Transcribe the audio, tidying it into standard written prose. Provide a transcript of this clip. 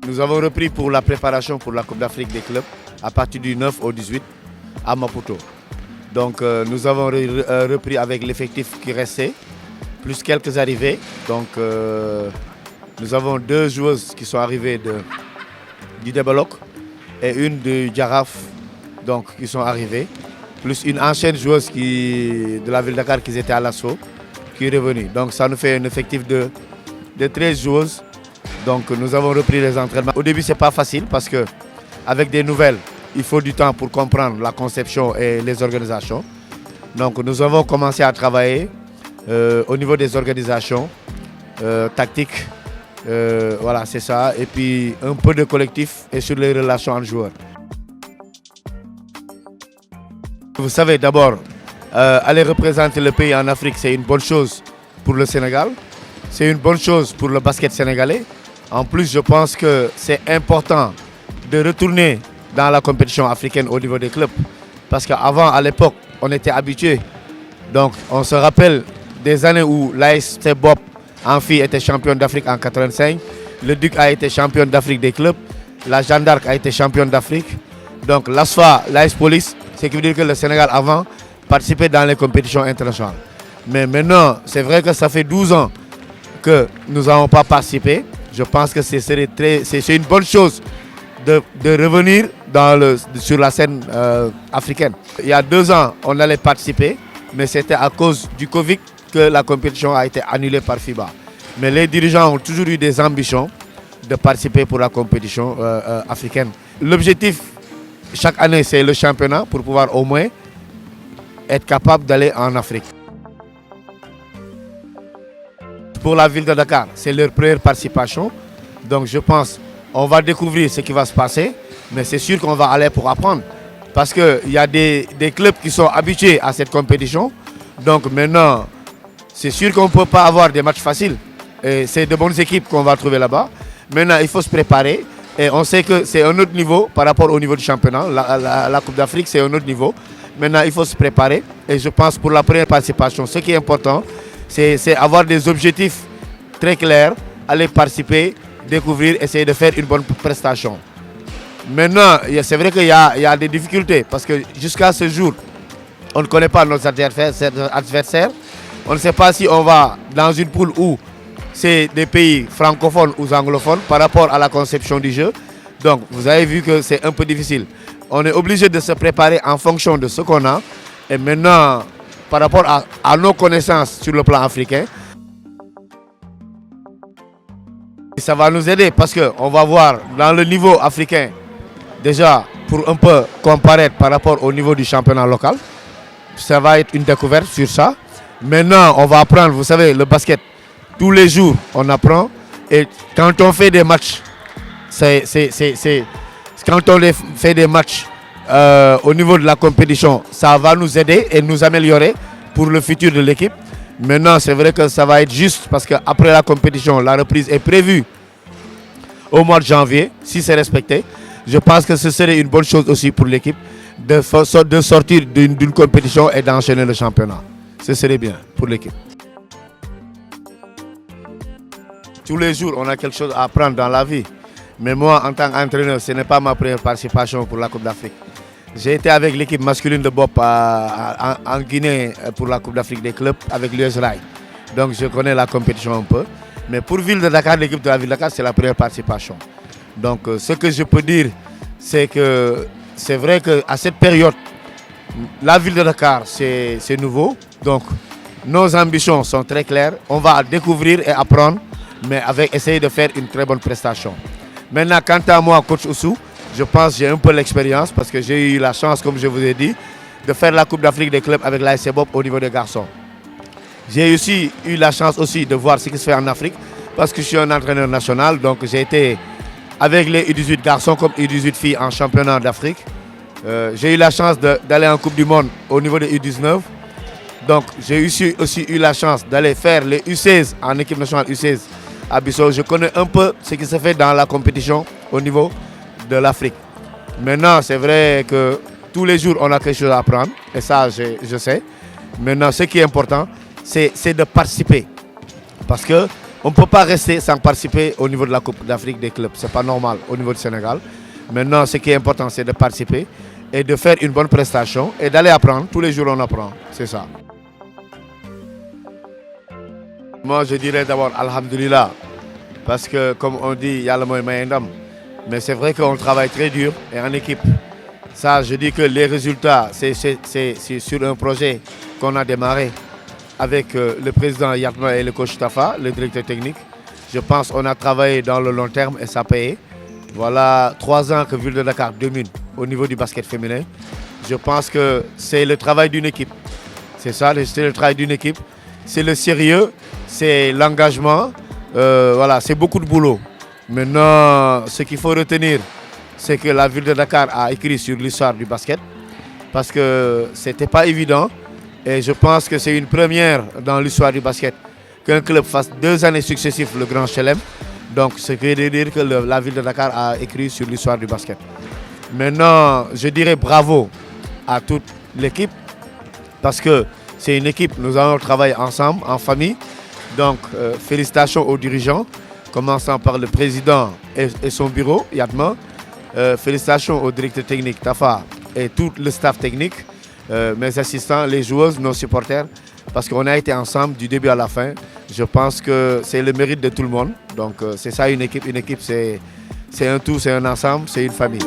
Nous avons repris pour la préparation pour la Coupe d'Afrique des clubs à partir du 9 au 18 à Maputo. Donc nous avons repris avec l'effectif qui restait, plus quelques arrivées. Donc nous avons 2 joueuses qui sont arrivées du Deboloc et une du Djaraf donc, qui sont arrivées, plus une ancienne joueuse de la ville de Dakar qui était à l'assaut, qui est revenue. Donc ça nous fait un effectif de 13 joueuses. Donc nous avons repris les entraînements. Au début, ce n'est pas facile parce qu'avec des nouvelles, il faut du temps pour comprendre la conception et les organisations. Donc nous avons commencé à travailler au niveau des organisations tactiques. Voilà, c'est ça. Et puis un peu de collectif et sur les relations entre joueurs. Vous savez, d'abord, aller représenter le pays en Afrique, c'est une bonne chose pour le Sénégal. C'est une bonne chose pour le basket sénégalais. En plus, je pense que c'est important de retourner dans la compétition africaine au niveau des clubs. Parce qu'avant, à l'époque, on était habitués. Donc, on se rappelle des années où l'AS Bob en filles était championne d'Afrique en 85. Le Duc a été championne d'Afrique des clubs. La Jeanne d'Arc a été championne d'Afrique. Donc, l'ASFA, l'AS Police, ce qui veut dire que le Sénégal, avant, participait dans les compétitions internationales. Mais maintenant, c'est vrai que ça fait 12 ans que nous n'avons pas participé. Je pense que c'est une bonne chose de revenir sur la scène africaine. Il y a 2 ans, on allait participer, mais c'était à cause du Covid que la compétition a été annulée par FIBA. Mais les dirigeants ont toujours eu des ambitions de participer pour la compétition africaine. L'objectif, chaque année, c'est le championnat pour pouvoir au moins être capable d'aller en Afrique. Pour la ville de Dakar, c'est leur première participation. Donc je pense qu'on va découvrir ce qui va se passer. Mais c'est sûr qu'on va aller pour apprendre. Parce qu'il y a des clubs qui sont habitués à cette compétition. Donc maintenant, c'est sûr qu'on ne peut pas avoir des matchs faciles. Et c'est de bonnes équipes qu'on va trouver là-bas. Maintenant, il faut se préparer. Et on sait que c'est un autre niveau par rapport au niveau du championnat. La Coupe d'Afrique, c'est un autre niveau. Maintenant, il faut se préparer. Et je pense pour la première participation, ce qui est important, c'est avoir des objectifs très clairs, aller participer, découvrir, essayer de faire une bonne prestation. Maintenant, c'est vrai qu'il y a des difficultés parce que jusqu'à ce jour, on ne connaît pas nos adversaires. On ne sait pas si on va dans une poule où c'est des pays francophones ou anglophones par rapport à la conception du jeu. Donc, vous avez vu que c'est un peu difficile. On est obligé de se préparer en fonction de ce qu'on a. Et maintenant, par rapport à nos connaissances sur le plan africain, ça va nous aider parce qu'on va voir dans le niveau africain, déjà pour un peu comparer par rapport au niveau du championnat local, ça va être une découverte sur ça. Maintenant, on va apprendre, vous savez, le basket, tous les jours, on apprend. Et quand on fait des matchs, quand on fait des matchs au niveau de la compétition, ça va nous aider et nous améliorer pour le futur de l'équipe. Maintenant, c'est vrai que ça va être juste parce qu'après la compétition, la reprise est prévue au mois de janvier, si c'est respecté. Je pense que ce serait une bonne chose aussi pour l'équipe de sortir d'une compétition et d'enchaîner le championnat. Ce serait bien pour l'équipe. Tous les jours, on a quelque chose à apprendre dans la vie. Mais moi, en tant qu'entraîneur, ce n'est pas ma première participation pour la Coupe d'Afrique. J'ai été avec l'équipe masculine de Bob en Guinée pour la Coupe d'Afrique des clubs avec l'US Rail. Donc je connais la compétition un peu. Mais pour Ville de Dakar, l'équipe de la Ville de Dakar, c'est la première participation. Donc ce que je peux dire, c'est que c'est vrai qu'à cette période, la Ville de Dakar, c'est nouveau. Donc nos ambitions sont très claires. On va découvrir et apprendre, mais essayer de faire une très bonne prestation. Maintenant, quant à moi, coach Oussou, je pense que j'ai un peu l'expérience parce que j'ai eu la chance, comme je vous ai dit, de faire la Coupe d'Afrique des clubs avec l'AS Bob au niveau des garçons. J'ai aussi eu la chance aussi de voir ce qui se fait en Afrique parce que je suis un entraîneur national. Donc j'ai été avec les U18 garçons comme U18 filles en championnat d'Afrique. J'ai eu la chance d'aller en Coupe du Monde au niveau des U19. Donc j'ai aussi eu la chance d'aller faire les U16 en équipe nationale U16 à Bissau. Je connais un peu ce qui se fait dans la compétition au niveau de l'Afrique. Maintenant, c'est vrai que tous les jours, on a quelque chose à apprendre. Et ça, je sais. Maintenant, ce qui est important, c'est de participer. Parce qu'on ne peut pas rester sans participer au niveau de la Coupe d'Afrique des clubs. Ce n'est pas normal au niveau du Sénégal. Maintenant, ce qui est important, c'est de participer et de faire une bonne prestation et d'aller apprendre. Tous les jours, on apprend. C'est ça. Moi, je dirais d'abord Alhamdulillah. Parce que, comme on dit, il y a le moyen d'homme. Mais c'est vrai qu'on travaille très dur et en équipe. Ça, je dis que les résultats, c'est sur un projet qu'on a démarré avec le président Yatma et le coach Tafa, le directeur technique. Je pense qu'on a travaillé dans le long terme et ça paye. Voilà 3 ans que Ville de Dakar domine au niveau du basket féminin. Je pense que c'est le travail d'une équipe. C'est ça, c'est le travail d'une équipe. C'est le sérieux, c'est l'engagement. Voilà, c'est beaucoup de boulot. Maintenant, ce qu'il faut retenir, c'est que la Ville de Dakar a écrit sur l'histoire du basket. Parce que ce n'était pas évident. Et je pense que c'est une première dans l'histoire du basket qu'un club fasse 2 années successives le Grand Chelem. Donc, ce qui veut dire que la Ville de Dakar a écrit sur l'histoire du basket. Maintenant, je dirais bravo à toute l'équipe. Parce que c'est une équipe, nous allons travailler ensemble, en famille. Donc, félicitations aux dirigeants, commençant par le président et son bureau, Yatma. Félicitations au directeur technique, Tafa, et tout le staff technique, mes assistants, les joueuses, nos supporters, parce qu'on a été ensemble du début à la fin. Je pense que c'est le mérite de tout le monde. Donc, c'est ça une équipe. Une équipe, c'est un tout, c'est un ensemble, c'est une famille.